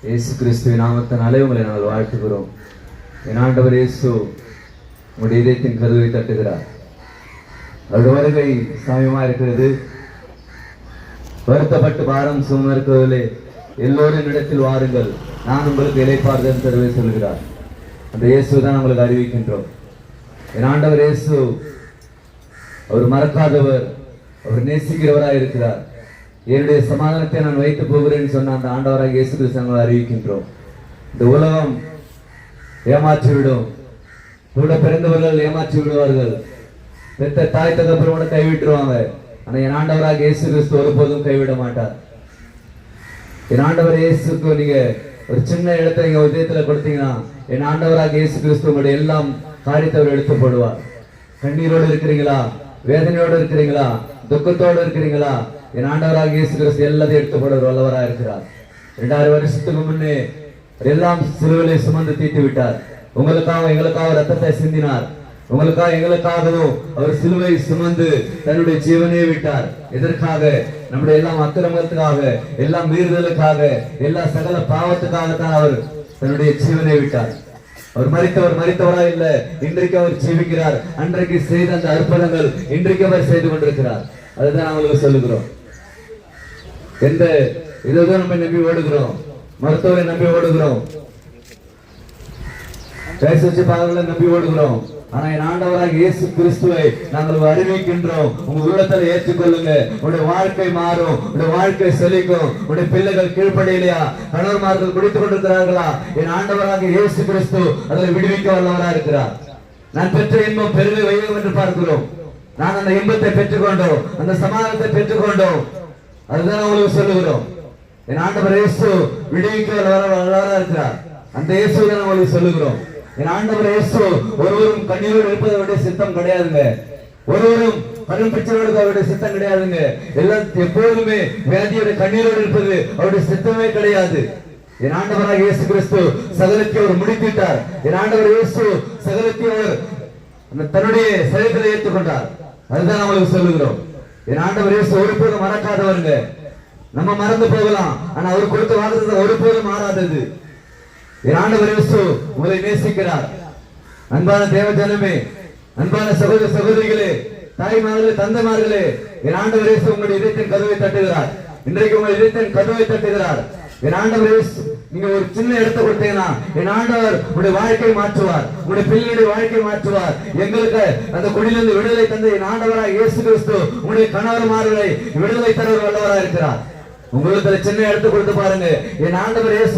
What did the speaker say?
இயேசு கிறிஸ்துவின் நாமத்தினாலே உங்களை நாங்கள் வாழ்த்துகிறோம். என் ஆண்டவர் இயேசு உங்களுடைய இதயத்தின் கதவை தட்டுகிறார். அவருடைய வருகை சமயமா இருக்கிறது. வருத்தப்பட்டு பாரம் சுமக்கிறவர்களே, எல்லோரும் இடத்தில் வாருங்கள், நான் உங்களுக்கு இளைப்பாறுதல் தருவே சொல்கிறார். அந்த இயேசு தான் உங்களுக்கு அறிவிக்கின்றோம். என் ஆண்டவர் இயேசு அவர் மறக்காதவர், அவர் நேசிக்கிறவராக இருக்கிறார். என்னுடைய சமாதானத்தை நான் வைத்து போகிறேன்னு சொன்ன அந்த ஆண்டவராக இயேசு கிறிஸ்து நாங்கள் அறிவிக்கின்றோம். இந்த உலகம் ஏமாற்றிவிடும், கூட பிறந்தவர்கள் ஏமாற்றி விடுவார்கள், பெத்த தாய் தகப்பனோட கைவிட்டுருவாங்க. ஆனா என் ஆண்டவராக இயேசு கிறிஸ்து ஒருபோதும் கைவிட மாட்டார். என் ஆண்டவர் இயேசுக்கு நீங்க ஒரு சின்ன இடத்தை நீங்க உதயத்துல கொடுத்தீங்கன்னா, என் ஆண்டவராக இயேசு கிறிஸ்து உங்களுடைய எல்லாம் காரியத்தை அவர் எடுத்து போடுவார். கண்ணீரோடு இருக்கிறீங்களா, வேதனையோடு இருக்கிறீங்களா, துக்கத்தோடு இருக்கிறீங்களா, என் ஆண்டவராக இயேசு கிறிஸ்து எல்லாத்தையும் எடுத்து போட வல்லவராக இருக்கிறார். 2000 வருஷத்துக்கு முன்னே எல்லாம் சிலுவையிலே சுமந்து தீர்த்து விட்டார். உங்களுக்காக எங்களுக்காக ரத்தத்தை சிந்தினார். உங்களுக்காக எங்களுக்காகவும் அவர் சிலுவை சுமந்து தன்னுடைய ஜீவனையே விட்டார். எதற்காக? நம்முடைய எல்லாம் அக்கிரமத்துக்காக, எல்லாம் மீறுதலுக்காக, எல்லா சகல பாவத்துக்காகத்தான் அவர் தன்னுடைய ஜீவனை விட்டார். அவர் மரித்தவரா இல்ல, இன்றைக்கு அவர் ஜீவிக்கிறார். அன்றைக்கு செய்த அந்த அற்புதங்கள் இன்றைக்கு அவர் செய்து கொண்டிருக்கிறார். அதுதான் அவங்களுக்கு சொல்லுகிறோம். எந்த இதுதான் நம்ம நம்பி ஓடுகிறோம், மருத்துவரை நம்பி ஓடுகிறோம், பாதங்களை நம்பி ஓடுகிறோம். ஆனா என் ஆண்டவராக இயேசு கிறிஸ்துவை நாங்கள் அறிவிக்கின்றோம். உங்க உள்ளத்துல ஏற்றுக்கொள்ளுங்க, உங்களுடைய வாழ்க்கை மாறும், உங்களுடைய வாழ்க்கை செழிக்கும். உங்களுடைய பிள்ளைகள் கீழ்ப்படையிலையா, கணவன்மார்கள் குடித்துக் கொண்டிருக்கிறார்களா, என் ஆண்டவராக இயேசு கிறிஸ்து அதில் விடுவிக்க வல்லவராக இருக்கிறார். நான் பெற்ற இன்பம் பெருமை வையம் என்று பார்க்கிறோம். நான் அந்த இன்பத்தை பெற்றுக்கொண்டோம், அந்த சமாதானத்தை பெற்றுக்கொண்டோம். அதுதான் உங்களுக்கு சொல்லுகிறோம். என் ஆண்டவர் இயேசு விடுவிக்க வல்லவராக இருக்கிறார். அந்த இயேசு தான் உங்களுக்கு சொல்லுகிறோம். என் ஆண்டவர் இயேசு ஒருவரும் கண்ணீரோடு இருப்பது அவருடைய சித்தம் கிடையாதுங்க. ஒருவரும் கரும் பிச்சையோடு அவருடைய சித்தம் கிடையாதுங்க. எல்லாம் எப்போதுமே வியாதியோட கண்ணீரோடு இருப்பது அவருடைய சித்தமே கிடையாது. என் ஆண்டவராக இயேசு கிறிஸ்து சகலத்தை அவர் முடித்துட்டார். என் ஆண்டவர் இயேசு சகலத்தை அவர் தன்னுடைய சரீரத்தில் ஏற்றுக்கொண்டார். அதுதான் நம்மளுக்கு சொல்லுகிறோம். என் ஆண்டவர் இயேசு ஒருபோதும் மறக்காதவருங்க. நம்ம மறந்து போகலாம், ஆனா அவர் கொடுத்த வாக்குத்தத்தம் ஒருபோதும் மாறாதது. என் ஆண்டவர் இயேசு உங்களை நேசிக்கிறார். அன்பான தேவ ஜனமே, அன்பான சகோதர சகோதரிகளே, தாய்மார்களே, தந்தைமார்களே, என் ஆண்டவர் இயேசு உங்களுடைய இதயத்தின் கதவை தட்டுகிறார். இன்றைக்கு உங்கள் இதயத்தின் கதவை தட்டுகிறார். என் ஆண்டவர் இயேசு நீங்க ஒரு சின்ன இடத்தை கொடுத்தீங்கன்னா, என் ஆண்டவர் உங்களுடைய வாழ்க்கை மாற்றுவார், உங்களுடைய பிள்ளைகளுடைய வாழ்க்கை மாற்றுவார். எங்களுக்கு அந்த குடியிலிருந்து விடுதலை தந்து என் ஆண்டவராக இயேசு கிறிஸ்து உங்களுடைய கணவன்மார்களை விடுதலை தர வல்லவராக இருக்கிறார். உங்களுக்கு சின்ன இடத்தை கொடுத்து பாருங்க. என் ஆண்டவர் இயேசு